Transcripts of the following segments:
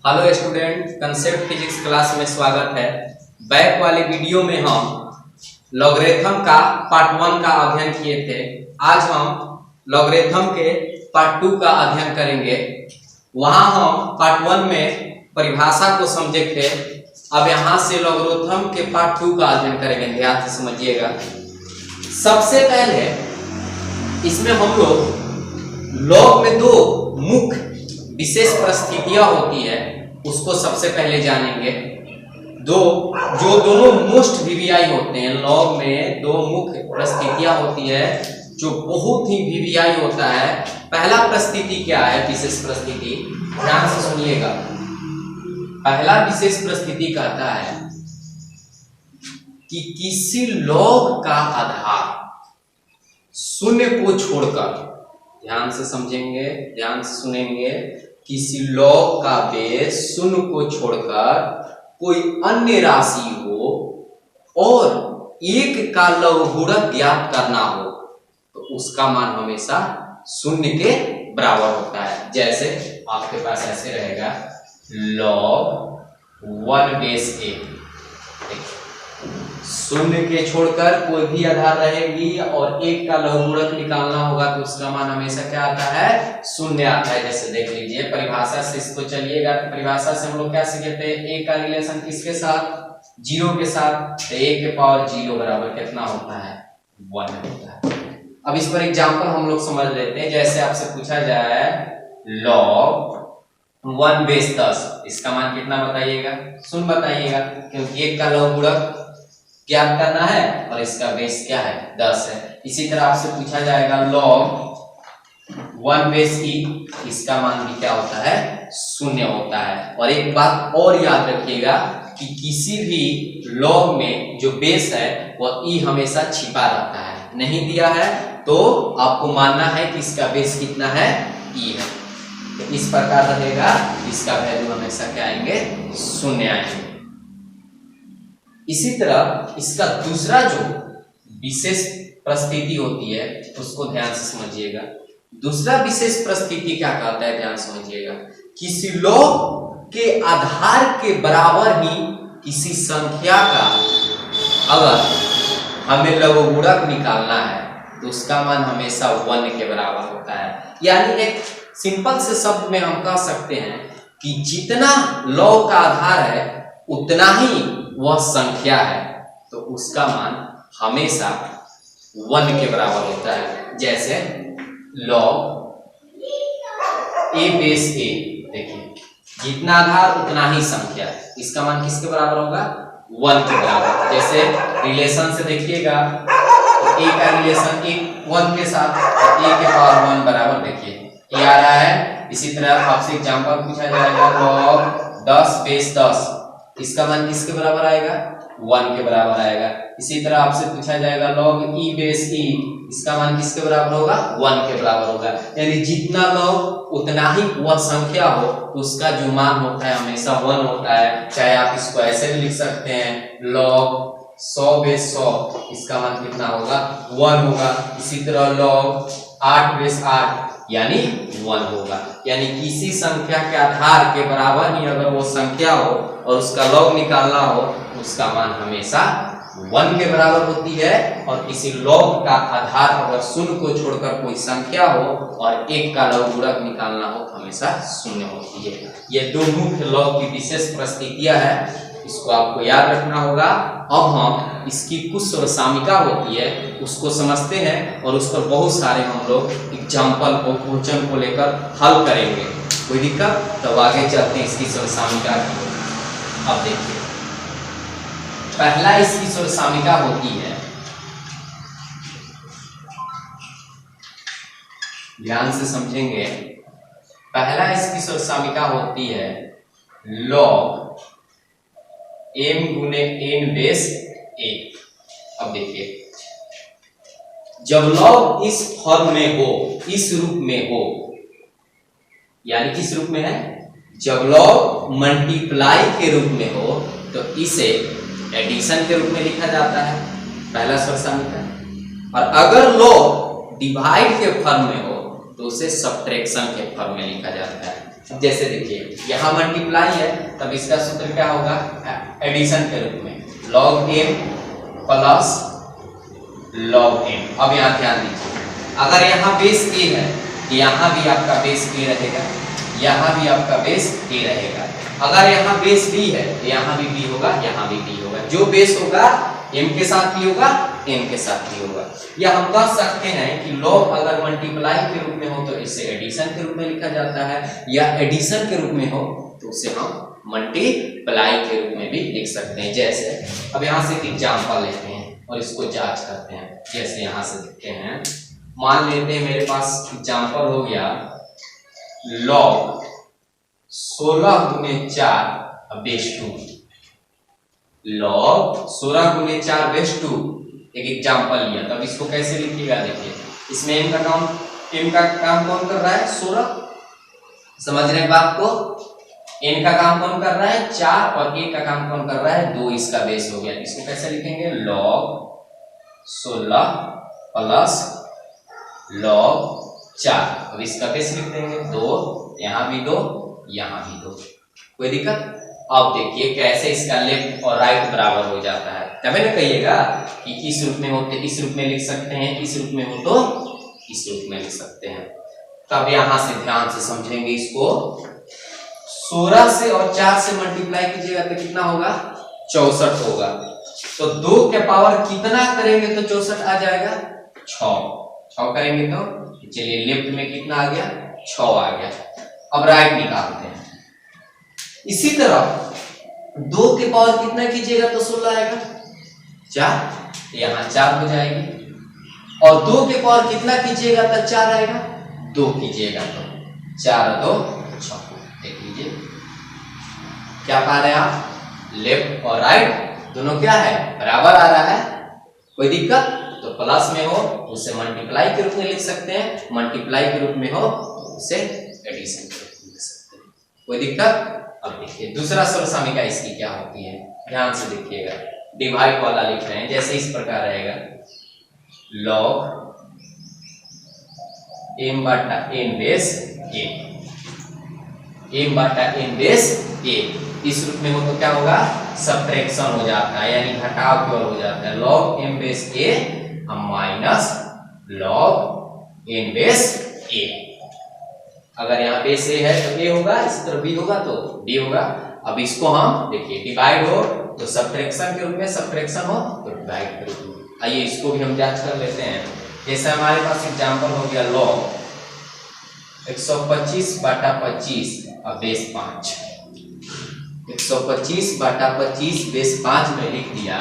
Hello student, concept physics class में स्वागत है। बैक वाले वीडियो में हम लॉगरिथम का पार्ट 1 का अध्ययन किए थे। आज हम लॉगरिथम के पार्ट 2 का अध्ययन करेंगे। वहां हम पार्ट 1 में परिभाषा को समझे थे। अब यहां से लॉगरिथम के पार्ट 2 का अध्ययन करेंगे। ध्यान से समझिएगा। सबसे पहले इसमें हम लोग लॉग में दो मुख्य विशेष परिस्थितियां होती है, उसको सबसे पहले जानेंगे। दोनों मोस्ट वीवीआई होते हैं। लॉग में दो मुख्य परिस्थितियां होती है जो बहुत ही वीवीआई होता है। पहला परिस्थिति क्या है? विशेष परिस्थिति, ध्यान से सुनिएगा। पहला विशेष परिस्थिति कहता है कि किसी लॉग का आधार शून्य को छोड़कर, ध्यान से समझेंगे, ध्यान से सुनेंगे, किसी लॉग का बेस शून्य को छोड़कर कोई अन्य राशि हो और एक का लघुगुणक ज्ञात करना हो तो उसका मान हमेशा शून्य के बराबर होता है। जैसे आपके पास ऐसे रहेगा log 1 बेस a, शून्य के छोड़कर कोई भी आधार रहेगी और एक का लघुगुणक निकालना होगा तो उसका मान हमेशा क्या आता है? शून्य आता है। जैसे देख लीजिए परिभाषा से इसको चलिएगा तो परिभाषा से हम लोग क्या सीखे थे? a का रिलेशन किसके साथ? 0 के साथ। तो a के पावर 0 बराबर कितना होता है? 1 होता है। अब इस पर एग्जांपल हम लोग समझ लेते हैं। जैसे आपसे पूछा जाए log 1 बेस 10, इसका मान कितना बताइएगा? शून्य बताइएगा, क्योंकि एक का लघुगुणक ज्ञात करना है और इसका बेस क्या है? 10 है। इसी तरह आपसे पूछा जाएगा log 1 बेस e, इसका मान भी क्या होता है? शून्य होता है। और एक बात और याद रखिएगा कि किसी भी log में जो बेस है वह e हमेशा छिपा रहता है। नहीं दिया है तो आपको मानना है कि इसका बेस कितना है? e है। तो इस प्रकार रहेगा, इसका वैल्यू हमेशा क्या आएंगे? शून्य आएंगे। इसी तरह इसका दूसरा जो विशेष परिस्थिति होती है उसको ध्यान से समझिएगा। दूसरा विशेष परिस्थिति क्या कहता है? ध्यान समझिएगा। किसी लॉग के आधार के बराबर ही किसी संख्या का अगर हमें लघुगुणक निकालना है तो उसका मान हमेशा 1 के बराबर होता है। यानी एक सिंपल से शब्द में हम कह सकते हैं कि जितना लॉग का आधार है उतना ही वह संख्या है, तो उसका मान हमेशा 1 के बराबर होता है। जैसे log a बेस a, देखिए जितना आधार उतना ही संख्या, इसका मान किसके बराबर होगा? 1 के बराबर। जैसे रिलेशन से देखिएगा तो a का रिलेशन 1 के साथ, a के पावर 1 बराबर, देखिए ये आ रहा है। इसी तरह आपसे एग्जांपल पूछा जाएगा log 10 बेस 10, इसका मान किसके बराबर आएगा? 1 के बराबर आएगा। इसी तरह आपसे पूछा जाएगा log e बेस e, इसका मान किसके बराबर होगा? 1 के बराबर होगा। यानी जितना log उतना ही वह संख्या हो तो उसका जो मान होता है हमेशा 1 होता है। चाहे आप इसको ऐसे भी लिख सकते हैं log 100 बेस 100, इसका मान कितना होगा? 1 होगा। इसी तरह log 8 बेस 8 यानी 1 होगा। यानी किसी संख्या के आधार के बराबर ही अगर वो संख्या हो और उसका लॉग निकालना हो उसका मान हमेशा 1 के बराबर होती है। और किसी लॉग का आधार अगर शून्य को छोड़कर कोई संख्या हो और एक का लघुगुणक निकालना हो तो हमेशा शून्य होती है। ये दो मुख्य लॉग की विशेष परिस्थितियां हैं, इसको आपको याद रखना होगा। अब हम इसकी कुछ सर्वसामिका होती है उसको समझते हैं और उस पर बहुत सारे हम लोग एग्जाम्पल को, क्वेश्चन को लेकर हल करेंगे। कोई दिक्कत? तब आगे चलते हैं इसकी सर्वसामिका की। अब देखिए पहला इसकी सर्वसामिका होती है, ध्यान से समझेंगे। पहला इसकी सर्वसामिका होती है log m गुने n बेस a। अब देखिए जब log इस फॉर्म में हो, इस रूप में हो, यानी किस रूप में है? जब log मल्टीप्लाई के रूप में हो तो इसे एडिशन के रूप में लिखा जाता है, पहला सर्वसामिका। और अगर log डिवाइड के फॉर्म में हो तो उसे सब्ट्रैक्शन के फॉर्म में लिखा जाता है। जैसे देखिए यहाँ मल्टीप्लाई है, तब इसका सूत्र क्या होगा, एडिशन के रूप में log m plus log m। अब यहाँ ध्यान दीजिए, अगर यहाँ बेस a है, यहाँ भी आपका बेस a रहेगा, यहाँ भी आपका बेस a रहेगा। अगर यहाँ बेस b है, यहाँ भी b होगा, यहाँ भी b होगा। जो बेस होगा m के साथ भी होगा, n के साथ भी होगा। या हम कह सकते हैं कि log अगर मल्टीप्लाई के रूप में हो तो इसे एडिशन के रूप में लिखा जाता है, या एडिशन के रूप में हो तो उसे हम मल्टीप्लाई के रूप में भी लिख सकते हैं। जैसे अब यहाँ से एक एग्जांपल लेते हैं और इसको जांच करते हैं। जैसे यहाँ से देखते हैं, मान लेते हैं मेरे पास एग्जांपल हो गया log 16 गुने 4 बेस 2। log 16 गुने 4 बेस 2 एक एग्जांपल लिया, तब इसको कैसे लिखिएगा, देखिए इसमें m का काम कौन कर रहा है, 16, समझ रहे हैं बात को। n का काम कौन कर रहा है, 4, और a का काम कौन कर रहा है, 2, इसका बेस हो गया। इसको कैसे लिखेंगे, log 16 प्लस log 4। अब इसका बेस लिख देंगे 2, यहाँ भी 2, यहाँ भी 2, कोई दिक्कत। अब देखिए कैसे इसका लेफ्ट और राइट बराबर हो जाता है। तभी ना कहिएगा कि इस रूप में हो तो इस रूप में लिख सकते हैं, इस रूप में हो तो इस रूप में लिख सकते हैं। तब यहां से ध्यान से समझेंगे इसको। 16 से और 4 से मल्टीप्लाई कीजिएगा तो कितना होगा, 64 होगा। तो 2 के पावर कितना करेंगे तो 64 आ जाएगा, 6 करेंगे तो चलिए लेफ्ट में कितना आ गया, 6 आ गया। अब राइट निकालते हैं। इसी तरह 2 के पावर कितना कीजिएगा तो 16 आएगा, 4, यहाँ 4 हो जाएगी। और 2 के पावर कितना कीजिएगा तो 4 आएगा, 2 कीजिएगा तो 4 2 6। देख लीजिए क्या पा रहे हैं आप, लेफ्ट और राइट दोनों क्या है, बराबर आ रहा है, कोई दिक्कत। तो प्लस में हो उसे मल्टीप्लाई के रूप में लिख सकते हैं, मल्टीप्लाई के रूप में हो उसे एडिशन के रूप में लिख सकते हैं, कोई दिक्कत। अब देखिए दूसरा सर्वसमीका इसकी क्या होती है, ध्यान से देखिएगा। डिवाइड वाला लिख रहे हैं, जैसे इस प्रकार रहेगा log m बटा n बेस a, m बटा n बेस a। इस रूप में हो तो क्या होगा, सब्ट्रैक्शन हो जाता है, यानी घटाव की ओर हो जाता है। log m base a minus log n base a। अगर यहाँ बेस a है तो a होगा, इस तरफ b होगा तो b होगा। अब इसको हम देखिए डिवाइड हो तो सब्ट्रैक्शन के रूप में, सब्ट्रैक्शन हो तो डिवाइड के रूप में। आइए इसको भी हम जांच कर लेते हैं। जैसे हमारे पास एग्जांपल हो गया log 125 बटा 25 और बेस 5। 125 बटा 25 बेस 5 में लिख दिया,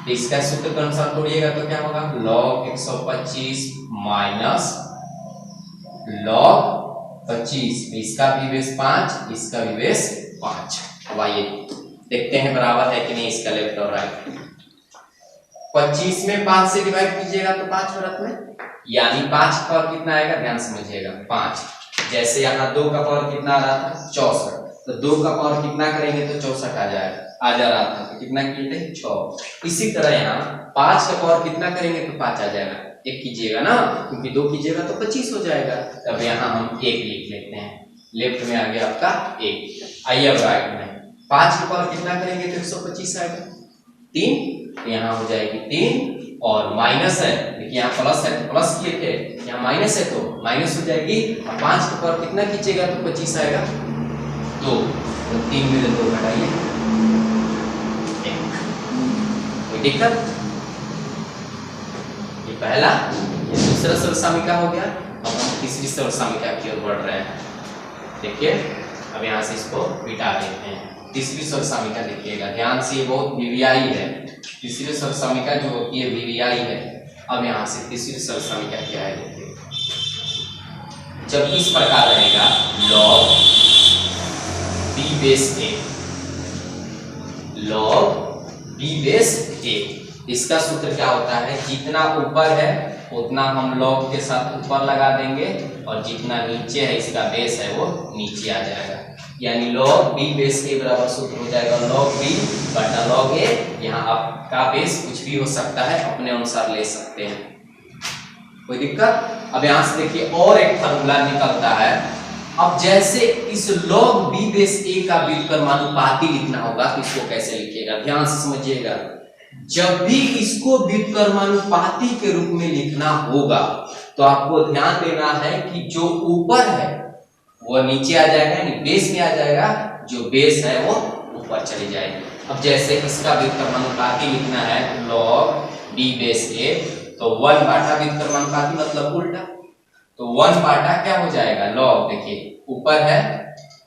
तो इसका सूत्र के अनुसार तोड़िएगा तो क्या होगा, log 125 माइनस log 25, इसका भी बेस 5, इसका भी बेस 5। अब आइए देखते हैं बराबर है कि नहीं इसका लेफ्ट और राइट। 25 में 5 से डिवाइड कीजिएगा तो 5 परत में, यानी 5 का पावर कितना आएगा, ध्यान समझिएगा 5। जैसे यहाँ 2 का पावर कितना आ रहा था, 64, तो 2 का पावर कितना करेंगे तो 64 आ जा रहा था, तो कितना किए थे 6। इसी तरह यहाँ 5 का पावर कितना करेंगे तो 5 आ जाएगा, 1 कीजिएगा ना, क्योंकि 2 कीजिएगा तो 25 हो जाएगा। तब यहाँ हम 1 लिख लेते हैं, लेफ्ट में आ गया आपका 1। आइए अब राइट में 5 के पावर कितना करेंगे तो 125 आएगा, 3, यहाँ हो जाएगी 3, और माइनस है, देखिए यहाँ प्लस है तो प्लस किए थे, यहाँ माइनस है तो माइनस हो जाएगी। और 5 के पावर कितना कीजिएगा तो 25 आएगा, 2, तो 3 में 2 घटाइए 1, कोई दिक्कत। ये पहला, ये दूसरा सर्वसमीका हो गया। अब हम तीसरी सर्वसमीका की ओर बढ़ रहे हैं। देखिए अब यहाँ से इसको मिटा देते हैं। तीसरी सर्वसमीका देखिएगा ध्यान से, ये बहुत वीवीआई है। तीसरी सर्वसमीका जो होती है वीवीआई है। अब यहाँ से तीसरी सर्वसमीका क्या है देखिए, जब इस प्रकार रहेगा log b base a, log b base a, इसका सूत्र क्या होता है, जितना ऊपर है उतना हम log के साथ ऊपर लगा देंगे, और जितना नीचे है इसका बेस है वो नीचे आ जाएगा। यानी log b बेस a बराबर सूत्र हो जाएगा log b बटा log a। यहाँ आपका बेस कुछ भी हो सकता है, अपने अनुसार ले सकते हैं, कोई दिक्कत। अब यहाँ से देखिए और एक फार्मूला निकलता है अब जैसे इस log b बेस a का व्युत्क्रमानुपाती लिखना होगा तो इसको कैसे लिखिएगा, ध्यान से समझिएगा। जब भी इसको व्युत्क्रमानुपाती के रूप में लिखना होगा तो आपको ध्यान देना है कि जो ऊपर है वो नीचे आ जाएगा, यानी बेस में आ जाएगा, जो बेस है वो ऊपर चली जाएगी। अब जैसे इसका व्युत्क्रमानुपाती लिखना है log b बेस a, तो 1 बाटा व्युत्क्रमानुपाती मतलब उल्टा, तो 1 बाटा क्या हो जाएगा log, देखिए ऊपर है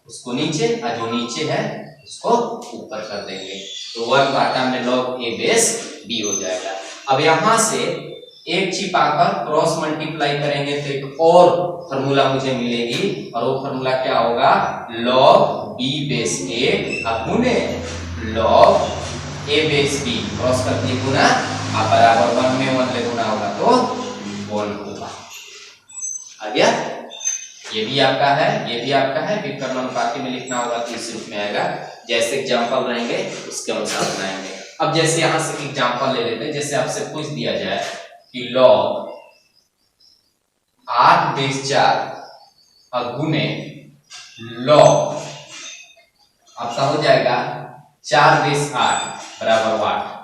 उसको नीचे और जो नीचे है उसको ऊपर कर देंगे, तो 1 बाटा में log a बेस b हो जाएगा। अब यहां से एक छिपाकर क्रॉस मल्टीप्लाई करेंगे तो एक और फॉर्मूला मुझे मिलेगी, और वो फॉर्मूला क्या होगा, log b बेस a गुने log a base b, cross करके गुना, आप बराबर 1 में 1 ले गुना होगा तो 1 होगा। आ गया, ये भी आपका है, ये भी आपका है। व्युत्क्रमानुपाती में लिखना होगा तो इस रूप में आएगा। जैसे एग्जांपल रहेंगे उसके अनुसार बनाएंगे। अब जैसे यहां से एग्जांपल ले लेते हैं, जैसे आपसे पूछ दिया जाए कि log 8 बेस 4 गुने log आपका हो जाएगा 4 बेस 8 बराबर 8।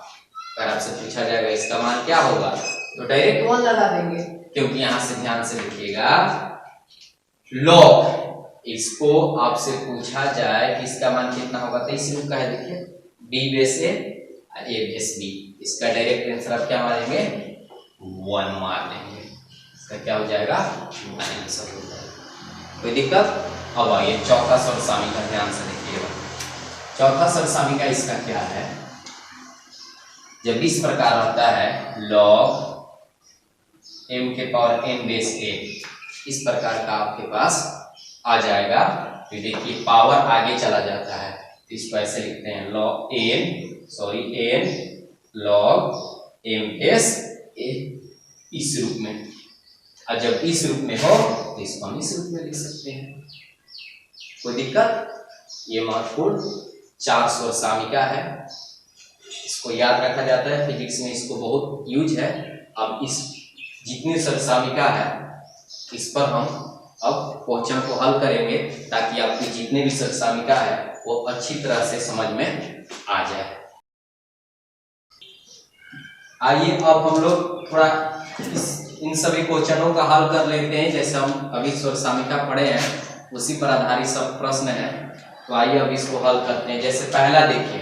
अगर आपसे पूछा जाएगा इसका मान क्या होगा तो डायरेक्ट 1 लगा देंगे, क्योंकि यहां से ध्यान से लिखिएगा log, इसको आपसे पूछा जाए कि इसका मान कितना होगा तो इस रूप का है, देखिए b base a base b, इसका डायरेक्ट आंसर आप क्या मारेंगे 1 मार देंगे, इसका क्या हो जाएगा 1 आंसर हो जाएगा। कोई दिक्कत? अब आइए चौथा सरसामी का ध्यान से देखिएगा। चौथा सरसामी का इसका क्या है, जब इस प्रकार होता है log m के पावर n बेस a, इस प्रकार का आपके पास आ जाएगा, तो देखिए पावर आगे चला जाता है तो इसको ऐसे लिखते हैं log n log m base a, इस रूप में। और जब इस रूप में हो तो इसको हम इस रूप में लिख सकते हैं। कोई दिक्कत? ये महत्वपूर्ण 4 सरसामिका है, इसको याद रखा जाता है फिजिक्स में, इसको बहुत यूज है। अब इस जितनी सरसामिका है इस पर हम अब क्वेश्चन को हल करेंगे ताकि आपकी जितने भी सरसामिका है वो अच्छी तरह से समझ में आ जाए। आइए अब हम लोग थोड़ा इन सभी क्वेश्चनों का हल कर लेते हैं। जैसे हम अभी सरसामिका पढ़े हैं उसी पर आधारित सब प्रश्न है, तो आइए अब इसको हल करते हैं। जैसे पहला देखिए,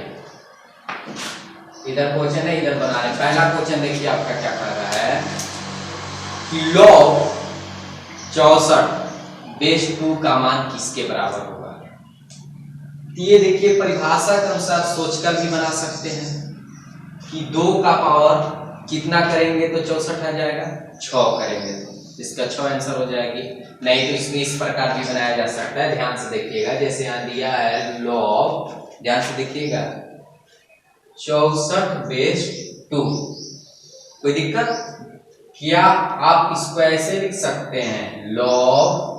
इधर क्वेश्चन है इधर बना रहे। पहला क्वेश्चन देखिए आपका क्या कर रहा है कि log 64 बेस 2 का मान किसके बराबर होगा। ये देखिए परिभाषा के अनुसार सोचकर भी बना सकते हैं कि 2 का पावर कितना करेंगे तो 64 आ जाएगा, 6 करेंगे तो इसका 6 आंसर हो जाएगी। नहीं तो इसमें इस प्रकार भी बनाया जा सकता है, ध्यान से देखिएगा। जैसे यहाँ दिया है log, ध्यान से देखिएगा 64 बेस 2, कोई दिक्कत? क्या आप इसको ऐसे लिख सकते हैं log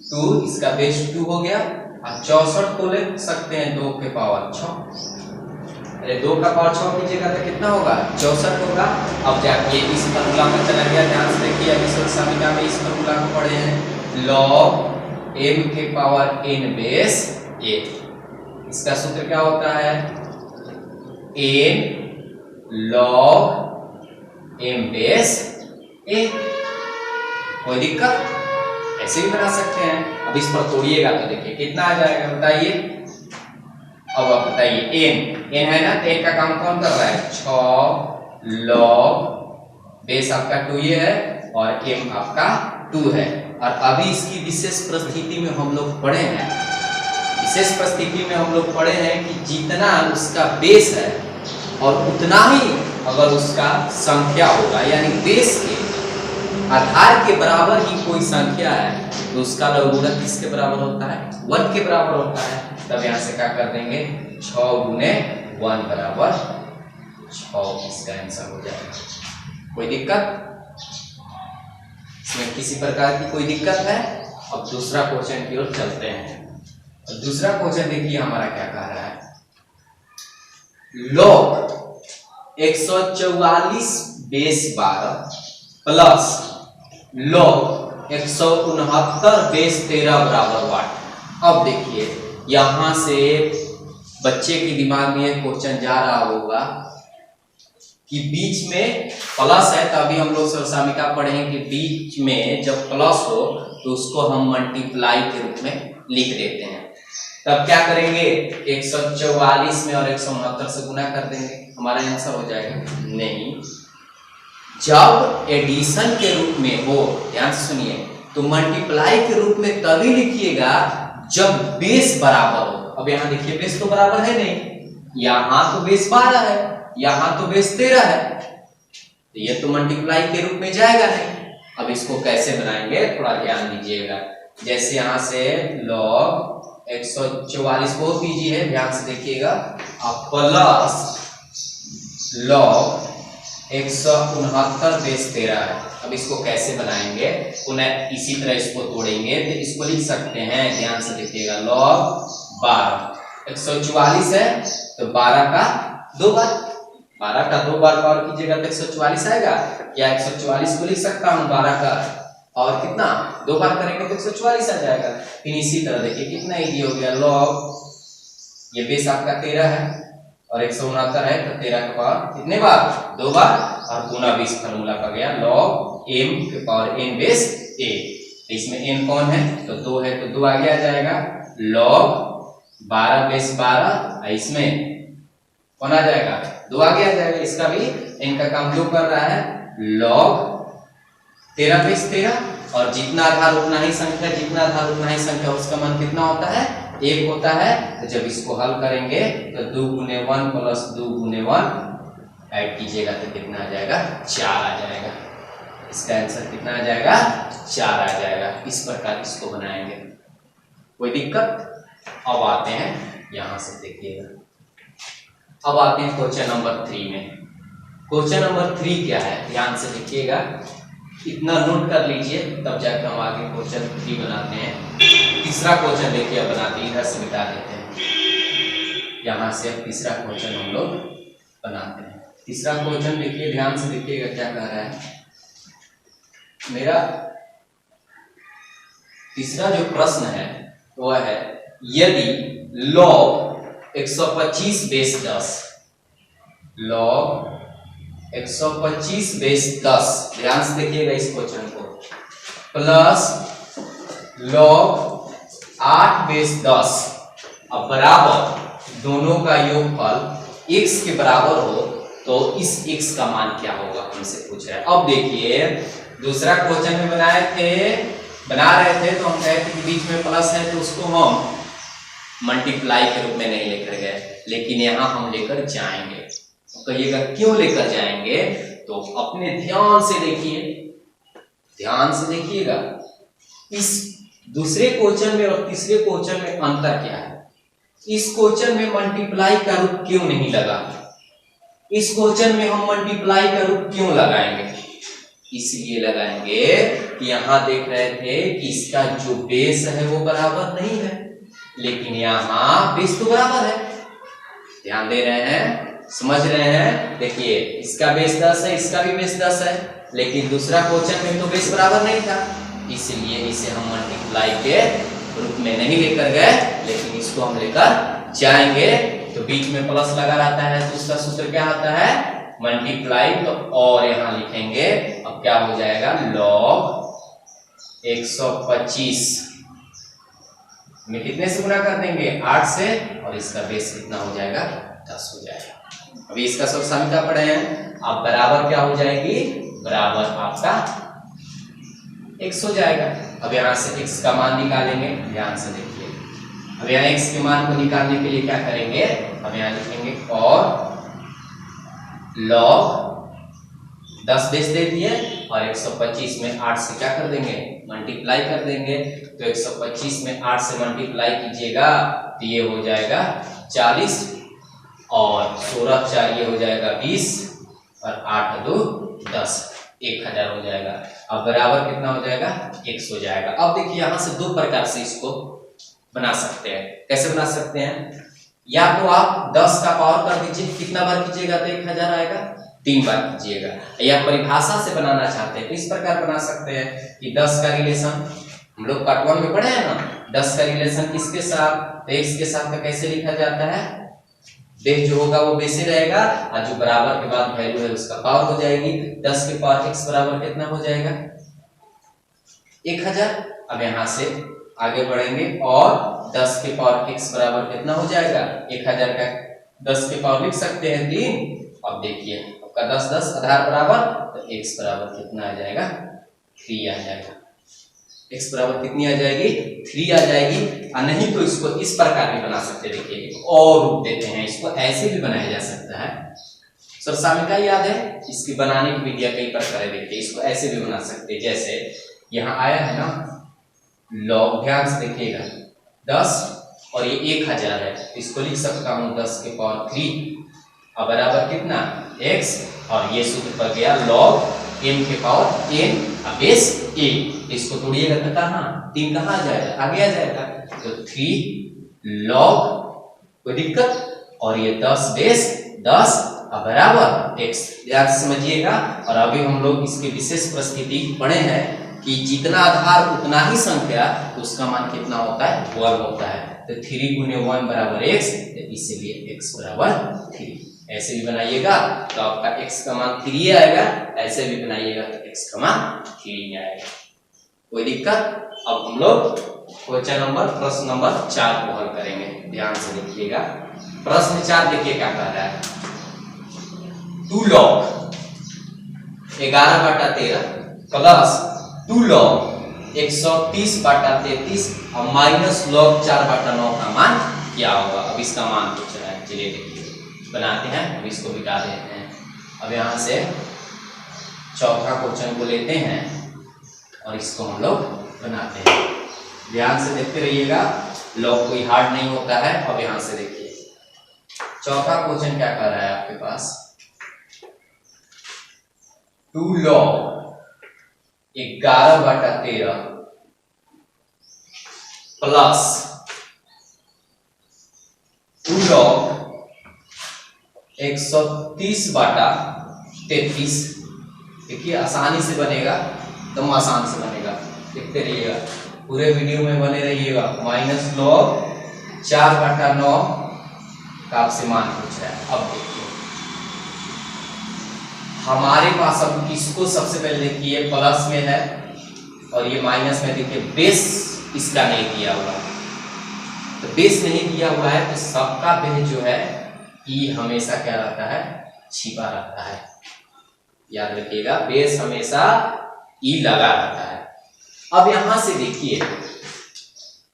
2, इसका बेस 2 हो गया, और 64 को लिख सकते हैं 2 के पावर 6। अरे 2 का पावर 6 कीजिएगा तो कितना होगा 64 होगा। अब जाके इस फॉर्मूला में चला गया, ध्यान से देखिए। अभी सरसामिका में इस फॉर्मूला को पढ़े हैं log m के पावर n बेस a, इसका सूत्र क्या होता है n log m base a। कोई दिक्कत? ऐसे भी बना सकते हैं। अब इस पर तोड़िएगा तो देखिए कितना आ जाएगा, बताइए। अब आप बताइए n है ना, तो n का काम कौन कर रहा है 6 log बेस आपका 2 ये है और m आपका 2 है। और अभी इसकी विशेष परिस्थिति में हम लोग पढ़े हैं, विशेष परिस्थिति में हम लोग पढ़े हैं कि जितना उसका बेस है और उतना ही अगर उसका संख्या होगा, यानी बेस के आधार के बराबर ही कोई संख्या है तो उसका लघुगणक किसके बराबर होता है 1 के बराबर होता है। तब यहां से क्या कर देंगे 6 गुने 1 बराबर 6, इसका आंसर हो जाएगा। कोई दिक्कत? इसमें किसी प्रकार की कोई दिक्कत है? अब दूसरा क्वेश्चन की ओर चलते हैं। दूसरा क्वेश्चन देखिए हमारा क्या कह रहा है, log 144 base 12 plus log 169 base 13 बराबर वाट। अब देखिए यहां से बच्चे के दिमाग में एक क्वेश्चन जा रहा होगा कि बीच में प्लस है, तो अभी हम लोग सरसामिका पढ़ेंगे कि बीच में जब प्लस हो तो उसको हम मल्टीप्लाई के रूप में लिख देते हैं। तब क्या करेंगे, 144 में और 169 से गुना कर देंगे, हमारा आंसर हो जाएगा। नहीं, जब एडिशन के रूप में हो, ध्यान से सुनिए, तो मल्टीप्लाई के रूप में तभी लिखिएगा जब बेस बराबर हो। अब यहां देखिए बेस तो बराबर है नहीं, यहां तो बेस 12 है, यहां तो बेस 13 है, तो ये तो मल्टीप्लाई के रूप में जाएगा नहीं। अब इसको कैसे बनाएंगे थोड़ा ध्यान दीजिएगा। जैसे यहां से log 144 बहुत इजी है, ध्यान से देखिएगा, अब प्लस log 169 बेस 13 है। अब इसको कैसे बनाएंगे, पुनः इसी तरह इसको तोड़ेंगे, तो इसको लिख सकते हैं, ध्यान से देखिएगा, log 12, 144 है तो 12 का 2 बार, 12 का 2 बार और कीजिएगा तो 144 आएगा। क्या 144 को लिख सकता हूं 12 का और कितना 2 बार करेंगे तो 144 आ जाएगा। फिर इसी तरह देखिए कितना इजी हो गया, log ये बेस आपका 13 है और 169 है तो 13 के पावर कितने बार 2 बार और गुना 20 फार्मूला का गया log m के पावर n बेस a। इसमें n कौन है तो 2 है तो 2 आगे आ जाएगा, log 12 बेस 12, इसमें कौन आ जाएगा 2 आगे आ जाएगा। इसका भी n का काम जो कर रहा है log 13 बेस 13 और जितना आधार उतना ही संख्या, जितना आधार उतना ही संख्या, उसका मान कितना होता है 1 होता है। तो जब इसको हल करेंगे तो 2 गुने 1 प्लस 2 गुने 1 ऐड कीजिएगा तो कितना आ जाएगा 4 आ जाएगा। इसका आंसर कितना आ जाएगा 4 आ जाएगा। इस प्रकार इसको बनाएंगे, कोई दिक्कत। अब आते हैं यहां से देखिएगा, अब आते हैं क्वेश्चन नंबर 3 में। क्वेश्चन नंबर 3 क्या है ध्यान से देखिएगा, इतना नोट कर लीजिए तब जाकर हम आगे क्वेश्चन 3 बनाते हैं। तीसरा क्वेश्चन देखिए बनाते हैं, इधर से मिटा देते हैं, यहां से अब तीसरा क्वेश्चन हम लोग बनाते हैं। तीसरा क्वेश्चन देखिए ध्यान से देखिएगा क्या कह रहा है। मेरा तीसरा जो प्रश्न है वह है, यदि log 125 बेस 10, log 125 बेस 10, ध्यान से देखिएगा इस क्वेश्चन को, प्लस log 8 बेस 10 अब बराबर दोनों का योगफल x के बराबर हो तो इस x का मान क्या होगा हमसे पूछ रहा है। अब देखिए दूसरा क्वेश्चन में बना रहे थे तो हम कहे थे कि बीच में प्लस है तो उसको हम मल्टीप्लाई के रूप में नहीं लेकर गए, लेकिन यहां हम लेकर जाएंगे। तो कहिएगा क्यों लेकर जाएंगे, तो अपने ध्यान से देखिए, ध्यान से देखिएगा, इस दूसरे क्वेश्चन में और तीसरे क्वेश्चन में अंतर क्या है। इस क्वेश्चन में मल्टीप्लाई का रूप क्यों नहीं लगा, इस क्वेश्चन में हम मल्टीप्लाई का रूप क्यों लगाएंगे, इसलिए लगाएंगे कि यहां देख रहे थे कि इसका जो बेस है वो बराबर नहीं है, लेकिन यहां बेस तो बराबर है। ध्यान दे रहे हैं, समझ रहे हैं। देखिए इसका बेस 10 है, इसका भी बेस 10 है, लेकिन दूसरा क्वेश्चन में तो बेस बराबर नहीं था, इसलिए इसे हम मल्टीप्लाई के रूप में नहीं लेकर गए, लेकिन इसको हम लेकर जाएंगे। तो बीच में प्लस लगा रहता है तो उसका सूत्र क्या आता है मल्टीप्लाई, तो और यहां लिखेंगे, अब क्या हो जाएगा log 125 में कितने से गुना कर देंगे 8 से, और इसका बेस कितना हो जाएगा 10 हो जाएगा। अभी इसका सब समीकरण पढ़े हैं, अब बराबर क्या हो जाएगी, बराबर आपका x हो जाएगा। अब यहां से x का मान निकालेंगे, ध्यान से देखिए। अब यहाँ x के मान को निकालने के लिए क्या करेंगे, अब यहाँ लिखेंगे और log 10 बेस दे दिए और 125 में 8 से क्या कर देंगे मल्टीप्लाई कर देंगे। तो 125 में 8 से मल्टीप्लाई कीजिएगा तो ये हो जाएगा 40 और 16 4 ये हो जाएगा 20 और 8 2 10, 1000 हो जाएगा। अब बराबर कितना हो जाएगा x हो जाएगा। अब देखिए यहां से दो प्रकार से इसको बना सकते हैं। कैसे बना सकते हैं, या तो आप 10 का पावर कर दीजिए, कितना बार कीजिएगा तो 1000 आएगा, 3 बार कीजिएगा। या परिभाषा से बनाना चाहते हैं तो इस प्रकार बना सकते हैं कि 10 का रिलेशन, हम लोग पार्ट 1 में पढ़े हैं ना, 10 का रिलेशन किसके साथ, तो x के साथ का कैसे लिखा जाता है, बेस जो होगा वो बेस ही रहेगा और जो बराबर के बाद वैल्यू है उसका पावर हो जाएगी। 10 के पावर x बराबर कितना हो जाएगा, 1000। अब यहाँ से आगे बढ़ेंगे और 10 के पावर x बराबर कितना हो जाएगा, 1000 का 10 के पावर लिख सकते हैं 3। अब देखिए आपका 10 10 आधार बराबर, तो x बराबर कितना आ जाएगा, 3 आ जाएगा। x बराबर कितनी आ जाएगी, 3 आ जाएगी। और नहीं तो इसको इस प्रकार भी बना सकते हैं, देखिए और रूप देते हैं, इसको ऐसे भी बनाया जा सकता है। सर सामिका याद है, इसकी बनाने की विधियां कई प्रकार है, देखिए इसको ऐसे भी बना सकते हैं। जैसे यहाँ आया है ना लॉग, ध्यान से देखिएगा 10 और ये 1000 है, इसको लिख सकता हूँ 10 के पावर 3 और बराबर कितना x, और ये सूत्र पर गया log m के पावर n बेस a। इसको तोड़िएगा तो कहाँ 3 कहाँ आ जाएगा, आगे आ जाएगा, तो 3 log, कोई दिक्कत, और ये 10 बेस 10 और बराबर x। ध्यान से समझिएगा। और अभी हम लोग इसके विशेष परिस्थिति पढ़े हैं कि जितना आधार उतना ही संख्या, तो उसका मान कितना होता है, 1 होता है। तो 3 गुने 1 बराबर x, इसीलिए x बराबर 3। ऐसे भी बनाइएगा तो आपका x का मान 3 आएगा, ऐसे भी बनाइएगा तो x का मान 3 आएगा। कोई दिक्कत। अब हम लोग क्वेश्चन नंबर प्रश्न नंबर 4 को हल करेंगे, ध्यान से देखिएगा। प्रश्न 4 देखिए क्या कह रहा है, 2 log 11/13 प्लस 2 log 130/33 और माइनस log 4/9 का मान क्या होगा। अब इसका मान पूछ रहा है, चलिए देखिए बनाते हैं। अब इसको मिटा देते हैं। अब यहाँ से चौथा क्वेश्चन को लेते हैं और इसको हम लोग बनाते हैं। ध्यान से देखते रहिएगा, लॉग कोई हार्ड नहीं होता है। अब यहाँ से देखिए चौथा क्वेश्चन क्या कर रहा है आपके पास, 2 log 11/13 प्लस 2 log 130/33। देखिए आसानी से बनेगा, एकदम आसान से बनेगा, देखते रहिएगा, पूरे वीडियो में बने रहिएगा। माइनस log 4/9 का आपसे मान पूछ रहा है। अब देखिए हमारे पास, अब इसको सबसे पहले देखिए प्लस में है और ये माइनस में, देखिए बेस इसका नहीं दिया हुआ है, तो बेस नहीं दिया हुआ है तो सबका बेस जो है ई हमेशा क्या रहता है, छिपा रहता है। याद रखिएगा, बेस हमेशा ई लगा रहता है। अब यहां से देखिए,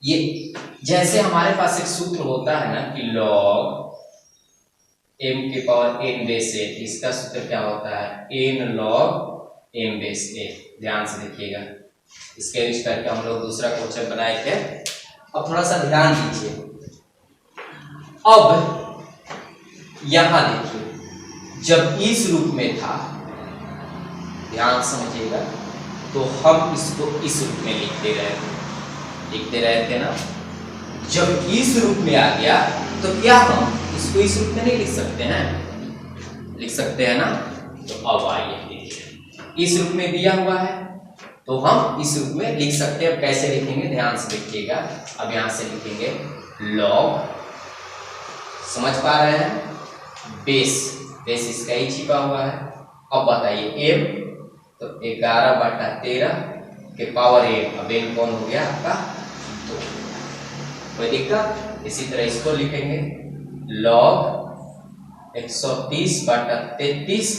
ये जैसे हमारे पास एक सूत्र होता है ना कि log m के पावर n बेस a, इसका सूत्र क्या होता है, n log m base a। ध्यान से देखिएगा, इसके यूज करके हम लोग दूसरा क्वेश्चन बनाए थे। अब थोड़ा सा ध्यान दीजिए। अब यहां देखिए, जब इस रूप में था, ध्यान समझिएगा, तो हम इसको इस रूप में लिखते रहे थे ना। जब इस रूप में आ गया तो क्या हम इसको इस रूप में नहीं लिख सकते हैं, लिख सकते हैं ना। तो अब आइए देखिए, इस रूप में दिया हुआ है तो हम इस रूप में लिख सकते हैं। अब कैसे लिखेंगे, ध्यान से देखिएगा। अब यहां से लिखेंगे log, समझ पा रहे हैं, बेस इसका ही छिपा हुआ है। अब बताइए m, तो 11/13 के पावर m, अब n कौन हो गया आपका 2। कोई दिक्कत। इसी तरह इसको लिखेंगे log 130/33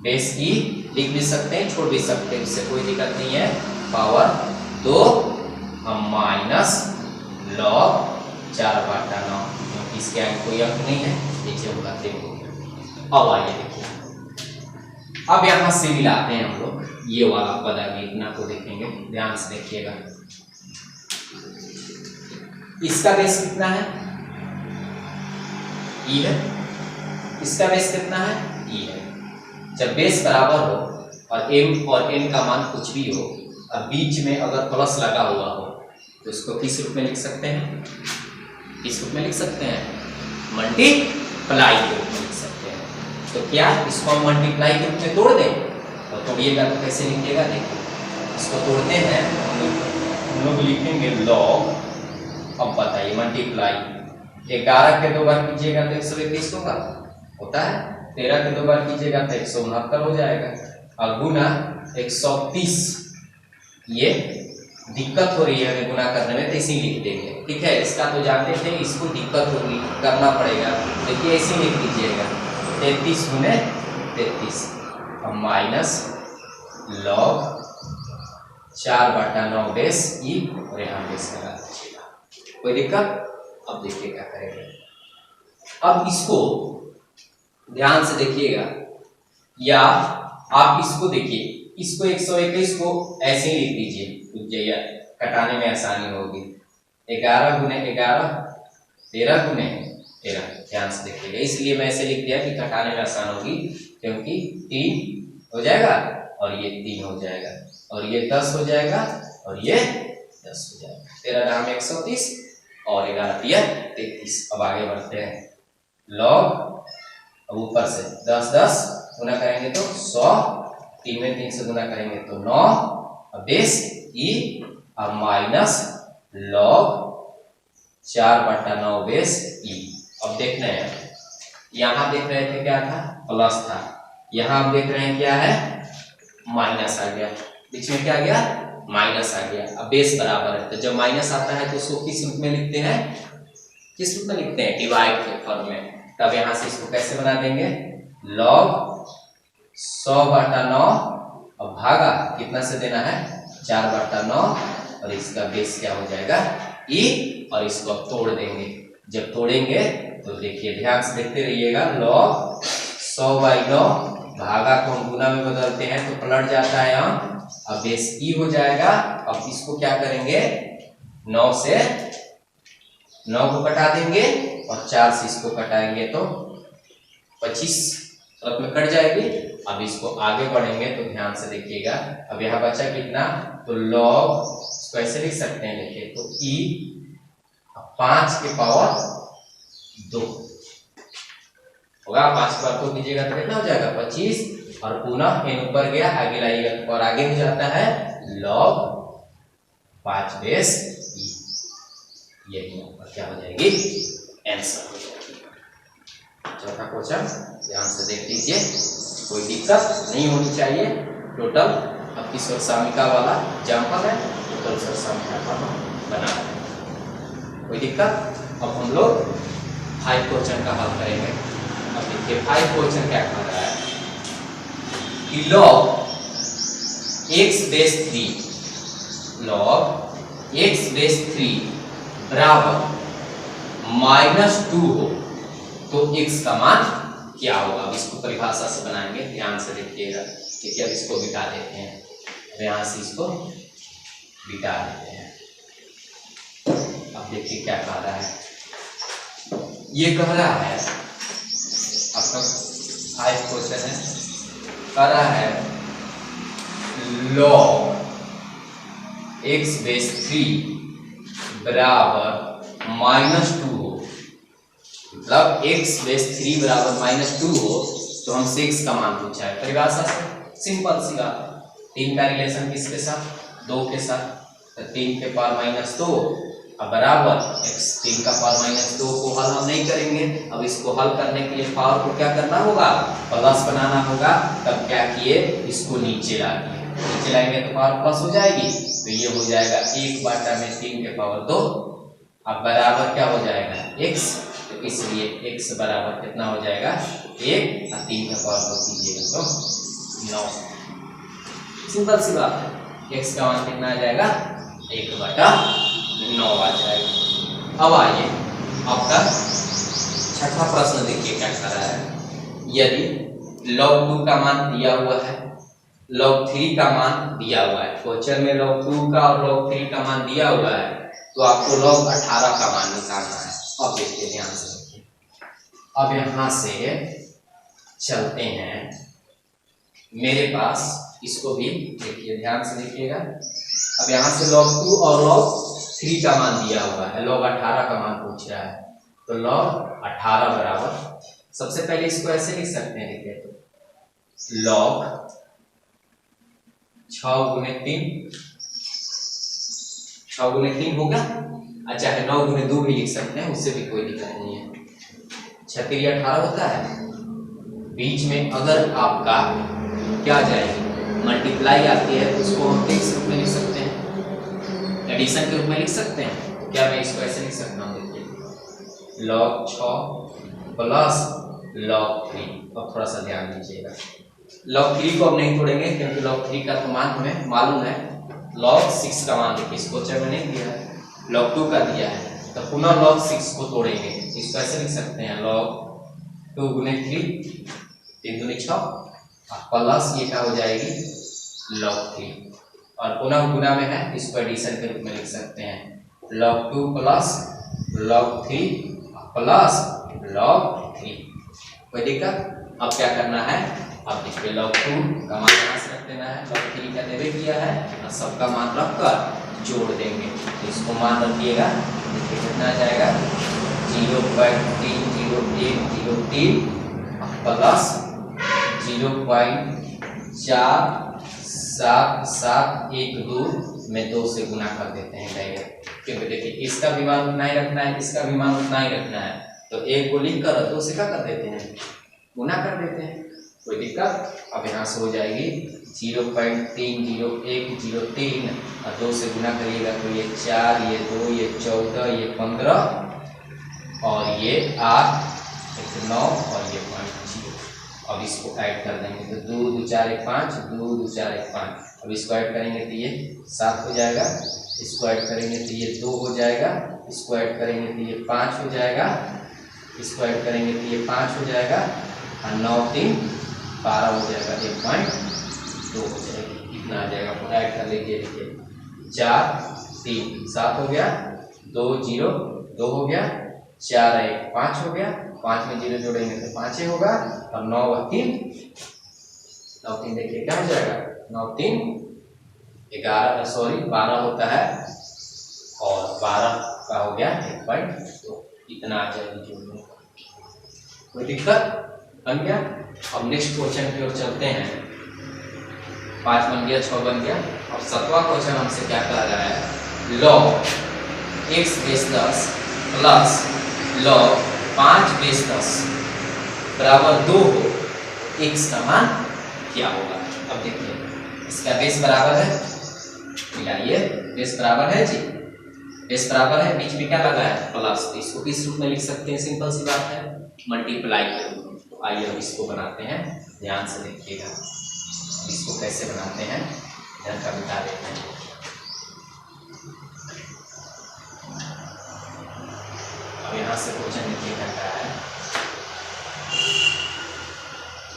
बेस ई, लिख भी सकते हैं, छोड़ भी सकते हैं, इससे कोई दिक्कत नहीं है, पावर 2 माइनस log 4/9, क्योंकि इसके आगे कोई अंक नहीं है, नीचे होगा 3। अब आइए देखिए, अब यहां से मिलाते हैं हम लोग, ये वाला पद आगे इतना को देखेंगे, ध्यान से देखिएगा। इसका बेस कितना है, ई है, इसका बेस कितना है, ई है। जब बेस बराबर हो और m और n का मान कुछ भी हो, अब बीच में अगर प्लस लगा हुआ हो तो इसको किस रूप में लिख सकते हैं, किस रूप में लिख सकते हैं, मल्टीप्लाई के रूप में लिख सकते हैं। तो क्या इसको हम मल्टीप्लाई के रूप में तोड़ दें? तो तोड़िएगा तो कैसे लिखिएगा, देखिए इसको तोड़ते हैं हम लोग लिखेंगे log, अब बताइए मल्टीप्लाई 11 के 2 बार कीजिएगा तो 121 होता है, 13 के 2 बार कीजिएगा तो 169 हो जाएगा, और गुना 130। ये दिक्कत हो रही है हमें गुना करने में तो इसी लिख देंगे, ठीक है। इसका तो जानते थे, इसको दिक्कत होगी करना पड़ेगा, देखिए ऐसे लिख दीजिएगा 33 गुने 33 और माइनस log 4/9 बेस ई, और यहाँ बेस लगा दीजिएगा, कोई दिक्कत? अब देखिए क्या करेंगे, अब इसको ध्यान से देखिएगा, या आप इसको देखिए, इसको 121 को ऐसे ही लिख दीजिए, रुक जाइए कटाने में आसानी होगी। 11 गुने 11, 13 गुने 13, ध्यान से देखिएगा, इसलिए मैं ऐसे लिख दिया कि कटाने में आसान होगी, क्योंकि 3 हो जाएगा और ये 3 हो जाएगा, और ये 10 हो जाएगा और ये 10 हो जाएगा, 13 दाम 130 और 11 दिया 33। अब आगे बढ़ते हैं, log, अब ऊपर से 10 10 गुना करेंगे तो 100, 3 में 3 से गुना करेंगे तो 9, अब बेस ई और माइनस log 4/9 बेस ई। अब देख रहे हैं, यहाँ देख रहे थे क्या था, प्लस था, यहाँ आप देख रहे हैं क्या है, माइनस आ गया, बीच में क्या आ गया, माइनस आ गया। अब बेस बराबर है, तो जब माइनस आता है तो उसको किस रूप में लिखते हैं, किस रूप में लिखते हैं, डिवाइड के फॉर्म में। तब यहाँ से इसको कैसे बना देंगे, log 100/9 और भागा कितना से देना है, 4/9, और इसका बेस क्या हो जाएगा, ई, और इसको अब तोड़ देंगे। जब तोड़ेंगे तो देखिए ध्यान से देखते रहिएगा, log 100/9 भागा को हम गुना में बदलते हैं तो पलट जाता है अंक, अब बेस ई हो जाएगा। अब इसको क्या करेंगे, 9 से 9 को कटा देंगे और 4 से इसको कटाएंगे तो 25 तरफ में कट जाएगी। अब इसको आगे बढ़ेंगे तो ध्यान से देखिएगा, अब यहाँ बचा कितना, तो log, इसको ऐसे लिख सकते हैं, देखिए तो ई 5 के पावर 2 होगा, 5 के पावर 2 कीजिएगा तो कितना हो जाएगा 25, और पुनः n ऊपर गया, आगे लाइएगा और आगे हो जाता है log 5 बेस ई, यही ऊपर क्या हो जाएगी, आंसर हो जाएगी। चौथा क्वेश्चन ध्यान से देख लीजिए, कोई दिक्कत नहीं होनी चाहिए। टोटल आपकी स्वरसामिका वाला एग्जाम्पल है, टोटल स्वरसामिका का बना है, कोई दिक्कत? अब हम लोग 5 क्वेश्चन का हल करेंगे। अब देखिए 5 क्वेश्चन क्या कर रहा है कि log x base 3, log x base 3 बराबर -2 हो तो x का मान क्या होगा। अब इसको परिभाषा से बनाएंगे, ध्यान से देखिएगा, ठीक है। अब इसको बिठा देते हैं, अब यहाँ से इसको बिठा देते हैं। अब देखिए क्या कह रहा है, ये कह रहा है आपका 5 क्वेश्चन है, कह रहा है log x बेस 3 बराबर -2 हो, मतलब x बेस 3 बराबर -2 हो तो हमसे x का मान पूछा है। परिभाषा से सिंपल सी बात, 3 का रिलेशन किसके साथ, 2 के साथ, तो 3 के पावर -2 अब बराबर x, 3 का पावर -2 को हल हम नहीं करेंगे। अब इसको हल करने के लिए पावर को क्या करना होगा, प्लस बनाना होगा। तब क्या किए, इसको नीचे ला दिए, नीचे लाएंगे तो पावर प्लस हो जाएगी, तो ये हो जाएगा 1/3 के पावर 2, अब बराबर क्या हो जाएगा x, तो इसलिए x बराबर कितना हो जाएगा 1 और 3 का पावर 2 कीजिएगा तो 9। सिंपल सी बात है, x का मान कितना आ जाएगा 1/9 आ जाएगा। अब आइए आपका छठा प्रश्न देखिए क्या कर रहा है, यदि log 2 का मान दिया हुआ है, log 3 का मान दिया हुआ है, क्वेश्चन में log 2 का और log 3 का मान दिया हुआ है, तो आपको log 18 का मान निकालना है। अब देखिए ध्यान से देखिए, अब यहां से चलते हैं मेरे पास, इसको भी देखिए ध्यान से देखिएगा। अब यहां से log 2 और log 3 का मान दिया हुआ है, log 18 का मान पूछ रहा है, तो log 18 बराबर सबसे पहले इसको ऐसे लिख सकते हैं, देखिए log 6 गुने 3, 6 गुने 3 होगा। अच्छा है 9 गुने 2 भी लिख सकते हैं, उससे भी कोई दिक्कत नहीं है। 6 3 18 होता है। बीच में अगर आपका क्या आ जाएगी, मल्टीप्लाई आती है तो उसको हम किस रूप में लिख सकते हैं, एडिशन के रूप में लिख सकते हैं। क्या मैं इसको ऐसे लिख सकता हूँ, देखिए log 6 प्लस log 3। अब थोड़ा सा ध्यान दीजिएगा, log 3 को अब नहीं तोड़ेंगे क्योंकि log 3 का तो मान हमें मालूम है। log 6 का मान देखिए, इसको चेक नहीं दिया है, log 2 का दिया है, तो पुनः log 6 को तोड़ेंगे। इसको ऐसे लिख सकते हैं log 2 गुने 3, 3 दूनी 6 प्लस ये क्या हो जाएगी log 3, और पुनः गुना में है, इसको एडिशन के रूप में लिख सकते हैं log 2 plus log 3 plus log 3। कोई दिक्कत? अब क्या करना है, अब देखिए log 2 का मान यहाँ से रख देना है, log 3 का देवे किया है और सबका मान रखकर जोड़ देंगे। तो इसको मान रखिएगा, देखिए कितना आ जाएगा 0.300103 प्लस 0.4772 में 2 से गुना कर देते हैं डायरेक्ट, क्योंकि देखिए इसका भी मान उतना ही रखना है, इसका भी मान उतना ही रखना है। तो एक को लिख कर 2 से क्या कर देते हैं, गुना कर देते हैं। कोई दिक्कत? अब यहाँ से हो जाएगी 0.300103 और 2 से गुना करिएगा तो ये 4, ये 2, ये 14, ये 15 और ये 8, 9 और ये 5। अब इसको ऐड कर देंगे तो 2 2 4 1 5, 2 2 4 1 5। अब इसको ऐड करेंगे तो ये 7 हो जाएगा, इसको ऐड करेंगे तो ये 2 हो जाएगा, इसको ऐड करेंगे तो ये 5 हो जाएगा, इसको ऐड करेंगे तो ये 5 हो जाएगा और 9 3 12 हो जाएगा, 1.2 हो जाएगी। कितना आ जाएगा, ऐड कर लीजिए, देखिए 4 3 7 हो गया, 2 0 2 हो गया, 4 1 5 हो गया, 5 में 0 जोड़ेंगे तो 5 ही होगा और 9 और 3 देखिए क्या हो जाएगा, 9 3 11 सॉरी 12 होता है और 12 का हो गया 1.2। इतना आ जाएगी जोड़ने। कोई दिक्कत? बन गया। अब नेक्स्ट क्वेश्चन की ओर चलते हैं। 5 बन गया, 6 बन गया। अब 7वां क्वेश्चन हमसे क्या कह रहा है, log x base 10 plus log 5 base 10 बराबर 2 हो, x का मान क्या होगा। अब देखिए इसका बेस बराबर है, मिलाइए, बेस बराबर है जी, बेस बराबर है, बीच में क्या लगा है प्लस, तो इसको किस रूप में लिख सकते हैं, सिंपल सी बात है, मल्टीप्लाई के रूप में। तो आइए अब इसको बनाते हैं, ध्यान से देखिएगा इसको कैसे बनाते हैं, ध्यान का बता देते हैं। अब यहाँ से क्वेश्चन देखिए क्या कहा है,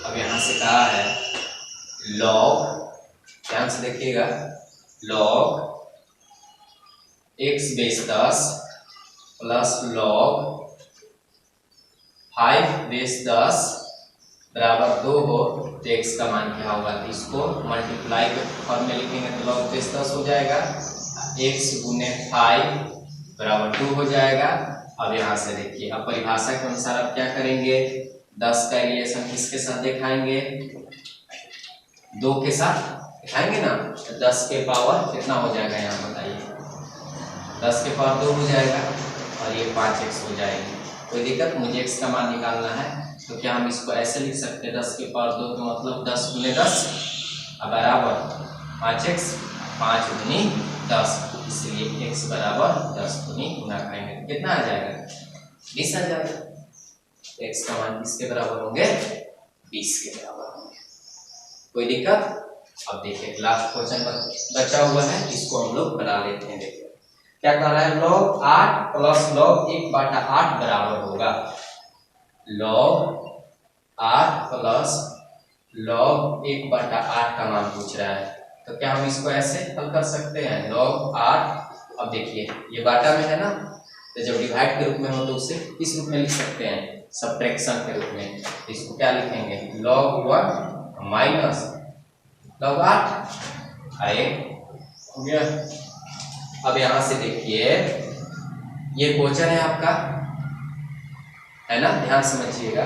अब यहाँ से कहा है log, ध्यान से देखिएगा, log x base 10 plus log 5 base 10 बराबर 2 हो तो x का मान क्या होगा। तो इसको मल्टीप्लाई के फॉर्म में लिखेंगे तो log बेस 10 हो जाएगा, x गुने 5 बराबर 2 हो जाएगा। अब यहाँ से देखिए, अब परिभाषा के अनुसार अब क्या करेंगे, 10 का रिलेशन किसके साथ दिखाएंगे, 2 के साथ दिखाएंगे ना। 10 के पावर कितना हो जाएगा, यहाँ बताइए, 10 के पावर 2 हो जाएगा और ये 5x हो जाएगी। कोई दिक्कत? मुझे x का मान निकालना है, तो क्या हम इसको ऐसे लिख सकते हैं, 10 के पावर 2 का मतलब 10 गुने 10 बराबर 5x, 5 गुनी 10, इसलिए x बराबर 10 गुनी गुना करेंगे कितना आ जाएगा, 20 आ जाएगा। x का मान किसके बराबर होंगे, 20 के बराबर होंगे। कोई दिक्कत? अब देखिए लास्ट क्वेश्चन बचा हुआ है, इसको हम लोग बना लेते हैं। देखिए क्या कर रहा है, log 8 प्लस log 1/8 बराबर होगा, log 8 प्लस log 1/8 का मान पूछ रहा है। तो क्या हम इसको ऐसे हल कर सकते हैं, log 8, अब देखिए ये बाटा में है ना, तो जब डिवाइड के रूप में हो तो उसे किस रूप में लिख सकते हैं, सब्ट्रैक्शन के रूप में। तो इसको क्या लिखेंगे, log 1 माइनस log 8 आए हो गया। अब यहां से देखिए ये क्वेश्चन है आपका, है ना, ध्यान समझिएगा,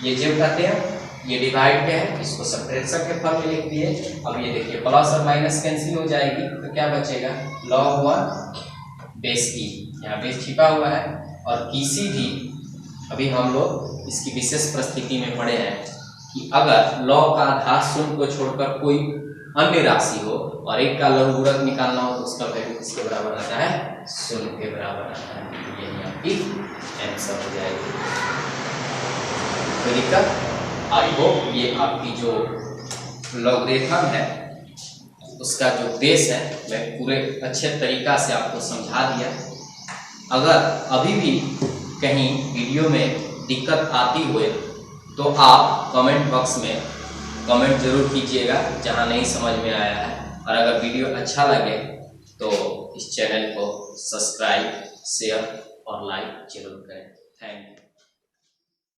ये जब कहते हैं ये डिवाइड क्या है, इसको सब्ट्रैक्शन के फॉर्म में लिख दिए। अब ये देखिए प्लस और माइनस कैंसिल हो जाएगी तो क्या बचेगा, log 1 बेस ई, यहाँ बेस छिपा हुआ है। और किसी भी, अभी हम लोग इसकी विशेष परिस्थिति में पढ़े हैं कि अगर log का आधार शून्य को छोड़कर कोई अन्य राशि हो और एक का लघुगणक निकालना हो तो उसका वैल्यू किसके बराबर आता है, शून्य के बराबर आता है। यही आपकी आंसर हो जाएगी। तो दिक्कत, आई होप ये आपकी जो लॉगरिथम है उसका जो बेस है मैं पूरे अच्छे तरीका से आपको समझा दिया। अगर अभी भी कहीं वीडियो में दिक्कत आती हो तो आप कमेंट बॉक्स में कमेंट जरूर कीजिएगा जहां नहीं समझ में आया है। और अगर वीडियो अच्छा लगे तो इस चैनल को सब्सक्राइब, शेयर और लाइक जरूर करें। Thank you.